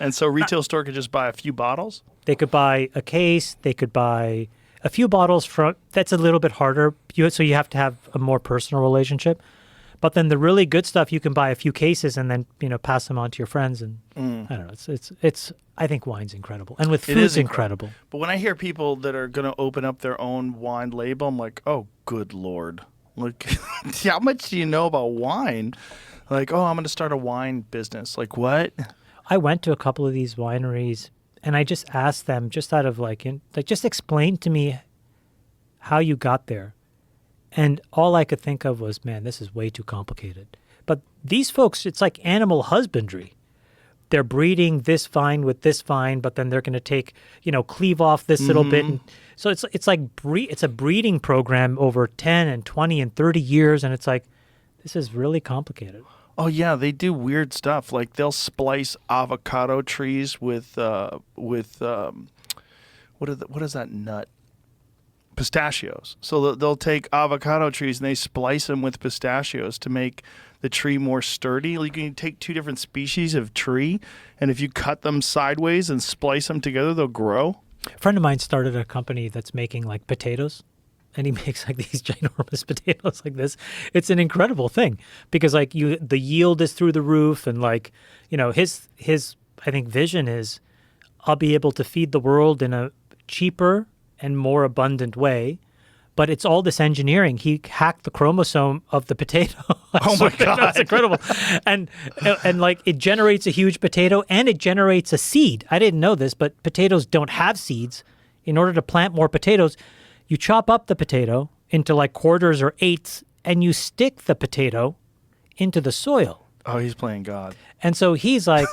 And so retail store could just buy a few bottles? They could buy a case. They could buy a few bottles from. That's a little bit harder. So you have to have a more personal relationship. But then the really good stuff, you can buy a few cases and then pass them on to your friends. And I don't know. It's. I think wine's incredible, and with food's incredible. But when I hear people that are going to open up their own wine label, I'm like, oh, good Lord. Like, how much do you know about wine? Like, oh, I'm going to start a wine business. Like, what? I went to a couple of these wineries, and I just asked them, just out of just explain to me how you got there. And all I could think of was, man, this is way too complicated. But these folks, it's like animal husbandry. They're breeding this vine with this vine, but then they're going to take, cleave off this little bit. And so it's like it's a breeding program over 10 and 20 and 30 years. And it's like, this is really complicated. Oh, yeah, they do weird stuff. Like they'll splice avocado trees with what is that nut? Pistachios. So they'll take avocado trees and they splice them with pistachios to make the tree more sturdy. Like you can take two different species of tree, and if you cut them sideways and splice them together, they'll grow. A friend of mine started a company that's making like potatoes, and he makes like these ginormous potatoes like this. It's an incredible thing because like the yield is through the roof, and like his I think vision is I'll be able to feed the world in a cheaper and more abundant way, but it's all this engineering. He hacked the chromosome of the potato. Oh my God. That's incredible. And like it generates a huge potato and it generates a seed. I didn't know this, but potatoes don't have seeds. In order to plant more potatoes, you chop up the potato into like quarters or eighths and you stick the potato into the soil. Oh, he's playing God. And so he's like,